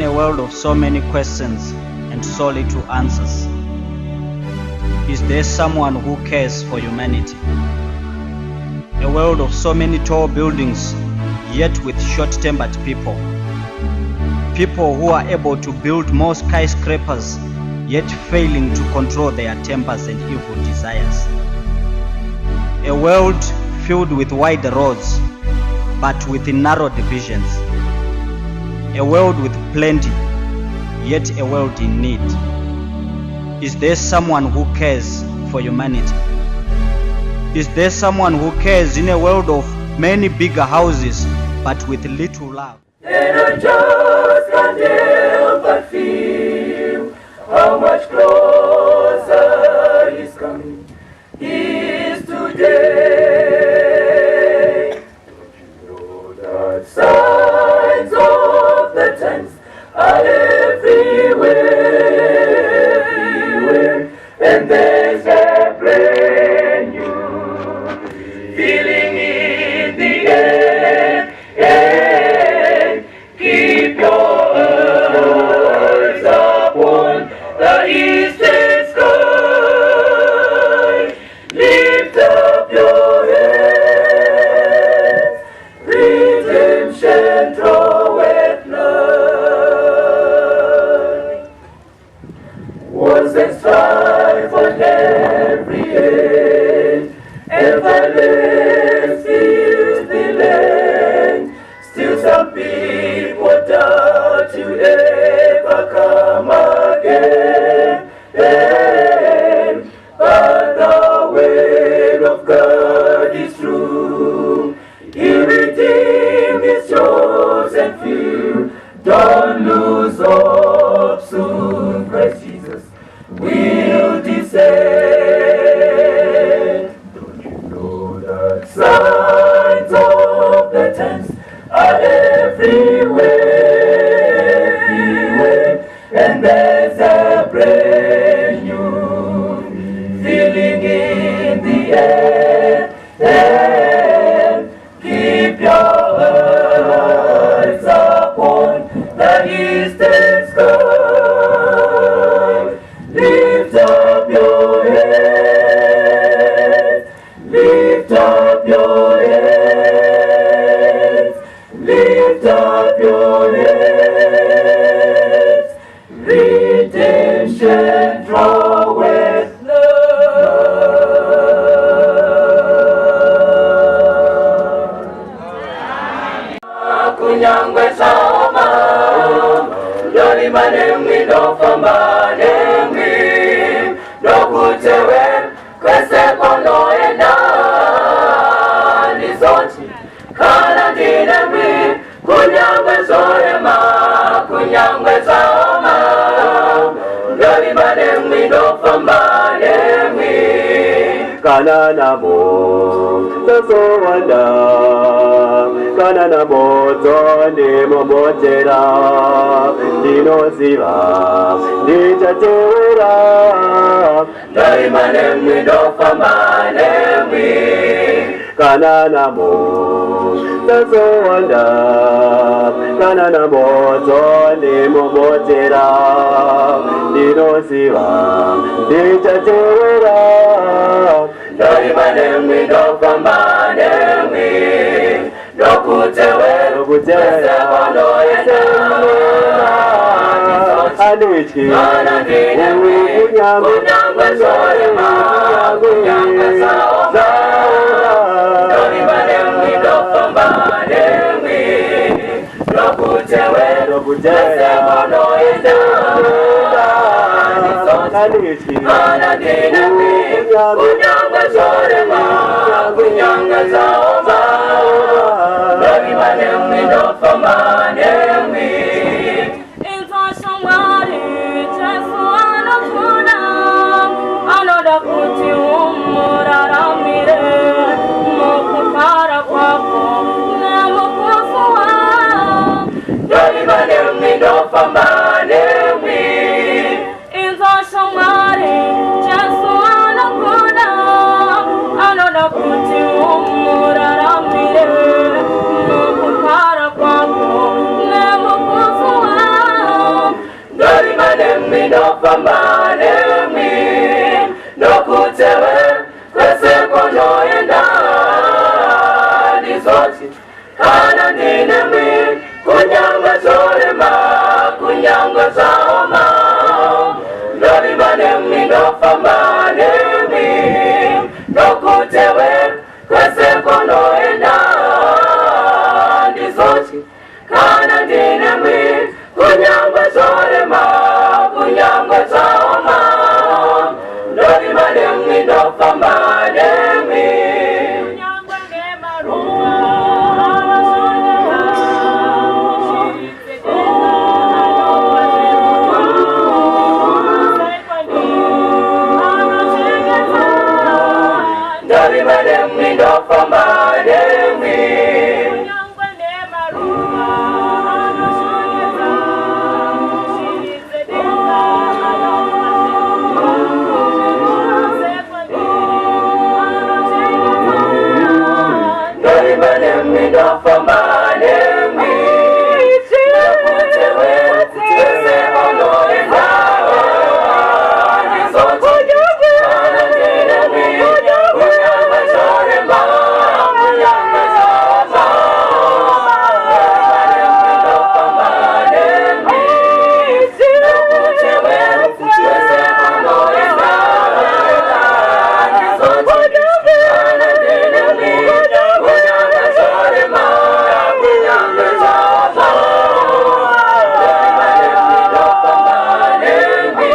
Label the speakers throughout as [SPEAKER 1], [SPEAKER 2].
[SPEAKER 1] in a world of so many questions and so little answers? Is there someone who cares for humanity? A world of so many tall buildings, yet with short-tempered people. People who are able to build more skyscrapers, yet failing to control their tempers and evil desires. A world filled with wide roads, but with narrow divisions. A world with plenty, yet a world in need. Is there someone who cares for humanity? Is there someone who cares in a world of many bigger houses, but with little love?
[SPEAKER 2] And I just can't help but feel how much closer He's coming. Is today. Don't you know that signs of the times are everywhere, and there's a brand new feeling in the air. And keep your eyes upon the eastern sky. Lift up your heads, redemption draweth nigh. Wars and strife on every edge, and violence fills the land. Still some people doubt to ever come again. But the word of God is true. He redeemed His chosen few. Don't lose hope, soon Christ Jesus will descend. Don't you know that signs of the times are everywhere, and there's a brand new feeling in the air. And keep your eyes upon the eastern sky. Lift up your heads, lift up your heads, lift up your heads. Redemption draweth nigh. Kunyangwe saoma, yoni manemwi dofamba nemwi, dokutewe kwese kono enda nizonchi kana dinemwi. Kunyangwe zorema, kunyangwe saoma, yoni manemwi dofamba nemwi. Kana nabo tasowanda, kana nabo tonde momotera, dinoziva dijatewera. Yoni manemwi dofamba nemwi. Kana nabo tasowanda, kana nabo tonde momotera, dinoziva dijatewera. Yoni manemwi dofamba nemwi, dokutewe sekono ena anichi kunyangwe zorema, kunyangwe saoma. Yoni manemwi dofamba nemwi, dokutewe sekono ena anichi kunyangwe zorema, kunyangwe saoma. Yoni manemwi dofamba nemwi. Yoni manemwi dofamba nemwi. nokutewe kwese konoenda ndizoti kana ndine mwiri kunyangwe zvorema kunyangwe zvaoma ndovimba nemwi ndofamba nemwi nokutewe kwese konoenda ndizoti kana ndine mwiri kunyangwe zvorema kunyangwe zvaoma ndovimba nemwi ndofamba nemwi kunyangwe nemaruva ndovimba nemwi ndofamba nemwi kunyangwe nemaruva ndovimba nemwi ndofamba nemwi nokutewe kwese konoenda ndizoti kana ndine mwiri kunyangwe zvorema kunyangwe zvaoma ndofamba nemwi nokutewe kwese konoenda ndizoti kana ndine mwiri kunyangwe zvorema kunyangwe zvaoma ndofamba nemwi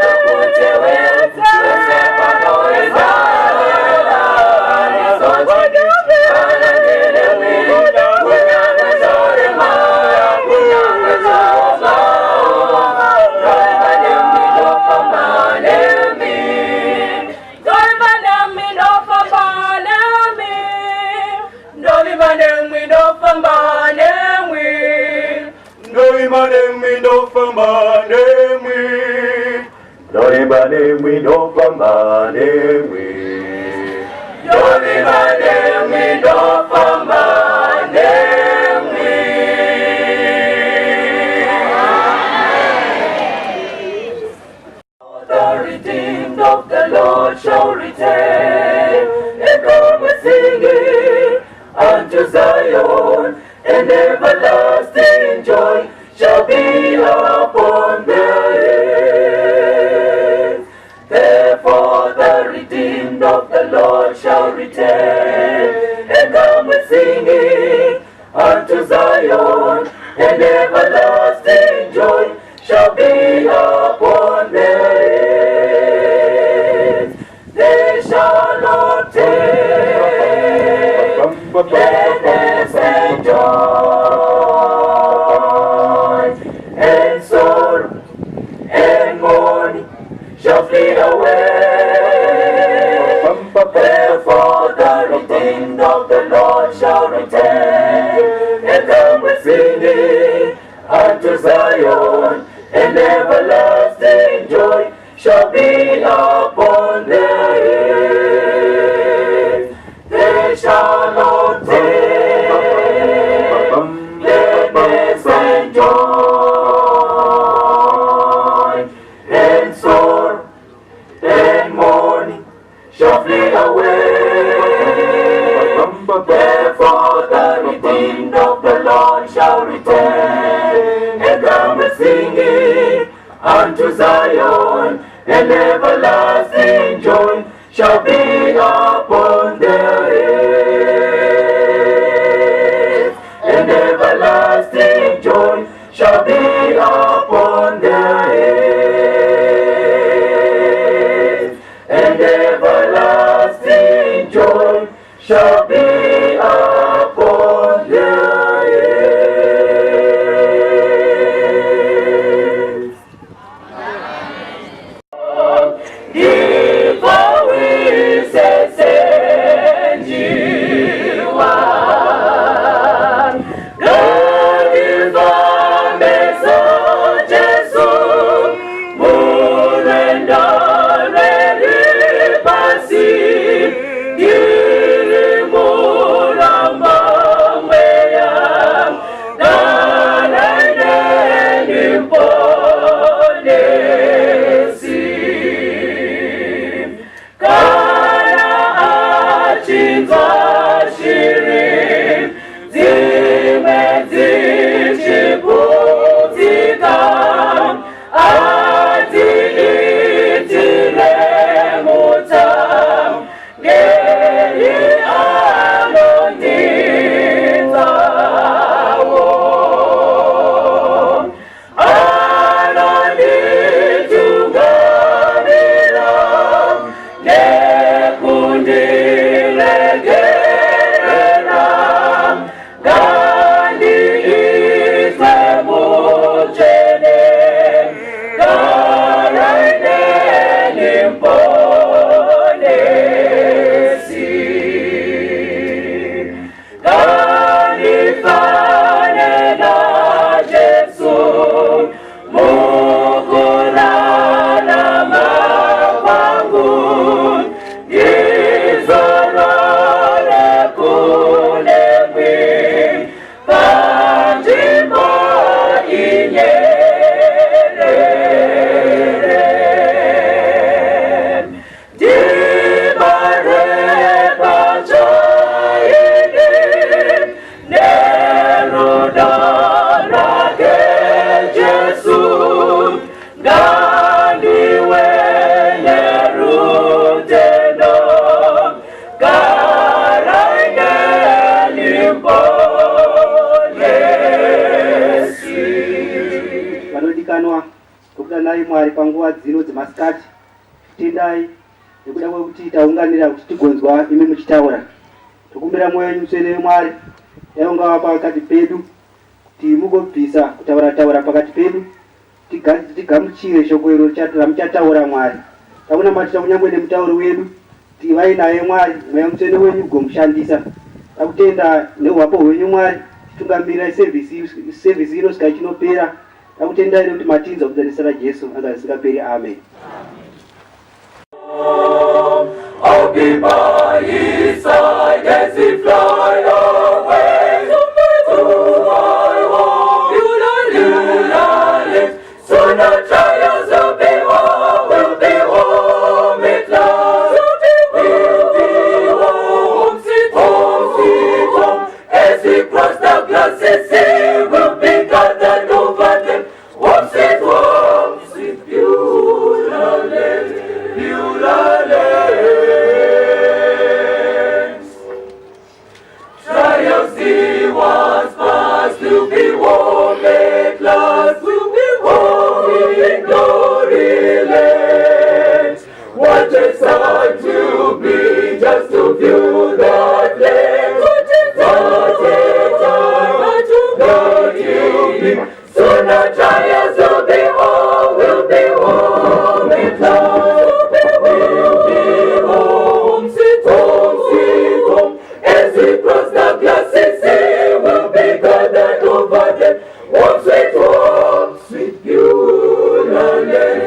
[SPEAKER 2] nokutewe kwese konoenda ndizoti kana ndine mwiri kunyangwe zvorema kunyangwe zvaoma ndovimba nemwi ndofamba nemwi ndovimba nemwi ndofamba nemwi ndovimba nemwi ndofamba nemwi ndovimba nemwi ndofamba nemwi ndovimba nemwi ndofamba nemwi ndovimba nemwi ndofamba nemwi. The redeemed of the Lord shall return and come with singing unto Zion, and everlasting joy shall be upon their heads. Therefore the redeemed of the Lord shall return and come with singing unto Zion, and everlasting joy shall be upon their heads. They shall not take gladness and joy, and sorrow and mourning shall flee away. Therefore the redeemed of the Lord shall return and come with singing unto Zion, and everlasting joy shall be upon their heads. They shall not take gladness and joy, and sorrow and mourning shall flee away. Therefore the redeemed of the Lord shall return and come with singing unto Zion, and everlasting joy shall be upon their heads. And everlasting joy shall be upon their heads. And everlasting joy shall be upon their heads. Give away, senjiwa. God is our message, Jesus. Murenda reri pasi, girimu.
[SPEAKER 3] Mwari panguva dzino dzemasikati. Tendai nekuda kwekuti taunganira kuti tigonzwa imi muchitaura. Tokumbira mwoyo wenyu muswere Mwari yaunga pakati pedu kuti mugobvisa kutaura pakati pedu tigamuchire shoko iro ramuchataura Mwari. Takunamatira kunyangwe nemutauro wedu kuti vai naye Mwari mweya muswere wenyu gomushandisa. Takutenda neuwapo hwenyu Mwari titungamirira service ino sika chinopera. Takutenda ino kuti matinza kudzanisa raJesu anga zisingaperi. Amen.
[SPEAKER 2] I'll be by his side as he fly away to my home. You soon our trials will be home at last. We'll be home, sweet home. As we cross the glassy sea, we'll be gathered over them. Home, sweet Beulah land. Trials he once passed, will be warm at last, will be warm in glory land. What a sight to be, just to view that land. What a time to be. Soon our trials will be warm at last. We'll be home, sweet home. As we cross the glassy sea, we'll be gathered over them. Home, sweet Beulah land,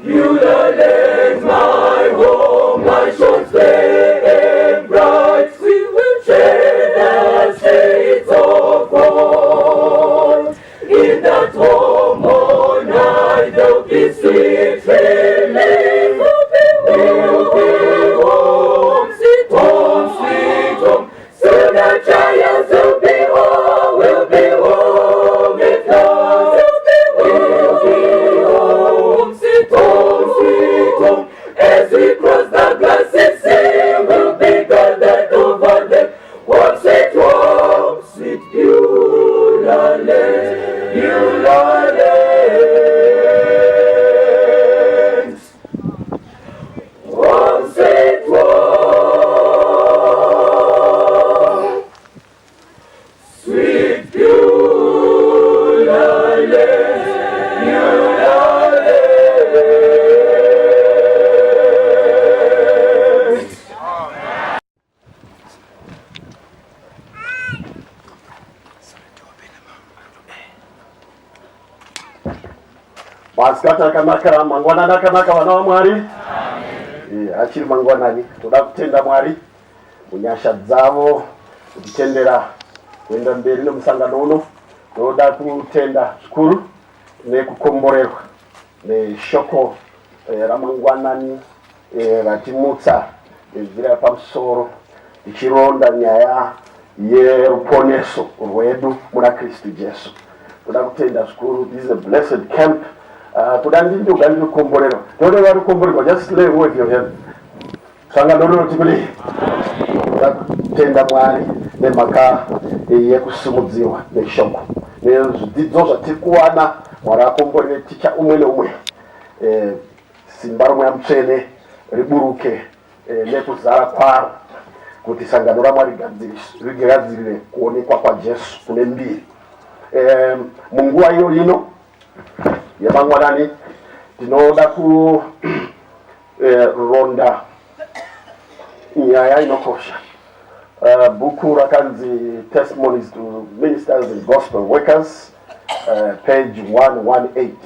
[SPEAKER 2] Beulah land, my home, my shores fair and bright. We will share the shades of gold. In that home all night there'll be sweet relief. We'll be home, sweet home. Soon our trials will be home at last. We'll be home, sweet home. As we cross the glassy sea, we'll be gathered over them. Home, sweet Beulah land, Beulah land. Home, sweet home, sweet Beulah land, Beulah land.
[SPEAKER 4] Masikata kanaka mangwana kanaka wana wa Mwari. Achiri mangwanani toda kutenda Mwari munyasha dzavo kutendera kuenda mberi nomusangano uno. Toda kutenda zvikuru nekukomborerwa neshoko ramangwanani ratimutsa nzira pamusoro ichironda nyaya yeruponeso rwedu muna Kristu Jesu. Toda kutenda zvikuru. This is a blessed camp. Kudandindi ugandiri kukomborerwa. Toda vari kukomborerwa. Just lay with your hand. Sangano roti kuli. Tenda Mwari nemhaka yekusumudziwa neshoko. Nezvidzidzo zvatiri kuwana Mwari akomborere ticha umwe neumwe. Simba romweya mutsvene riburuke nekuzara kwaro kuti sangano raMwari rigadzirire kuonekwa kwaJesu kune mbiri. Munguva iyo ino yamangwanani tinoda kuronda nyaya inokosha. Bhuku rakanzi Testimonies to Ministers and Gospel Workers, page 118.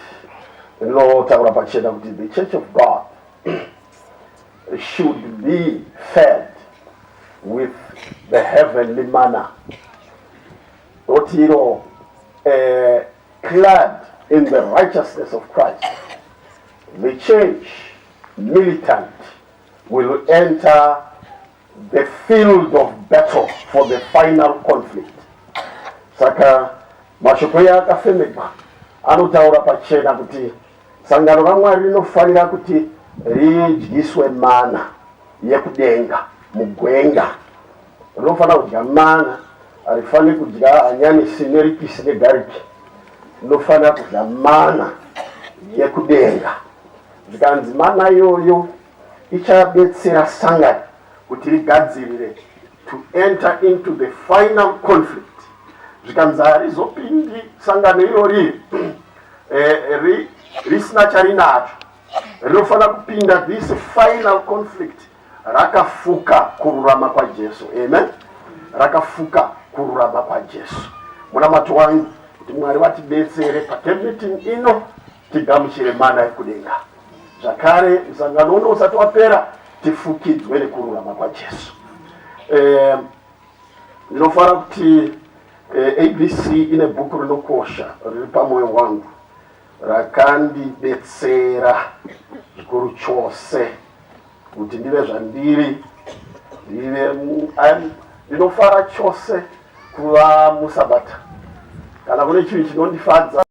[SPEAKER 4] Rinotaura pachena kuti the Church of God should be fed with the heavenly manna. Otiro clad in the righteousness of Christ. The church militant will enter the field of battle for the final conflict. Saka mashoko yakafemekwa anotaura pachena kuti sangano raMwari rinofanira kuti ridyiswe mana yekudenga mugwenga. Rinofanira kudya mana arifane kudya hanyanisi neripisi negariki, nofana kudya mana yekudenga. Zvikanzi mana yoyo ichabetsera sangano kuti rigadzirire to enter into the final conflict. Zvikanzi harizopindi sangano irori risina charinacho, rinofana kupinda this final conflict rakafuka kururama kwa Jesu. Amen. Rakafuka kururama kwa Jesu. Munamato wangu kuti Mwari vatidetsere paCampmeeting ino tigamuchire mana yekudenga. Zvakare msangano uno usati wapera tifukidzwe nekururama kwa Jesu. Ndinofara kuti ABC ine bhuku rinokosha riri pamwoyo wangu rakandidetsera zvikuru chose kuti ndive zvandiri, ndinofara chose kuva musabata. Kana kune chinhu chinondifadza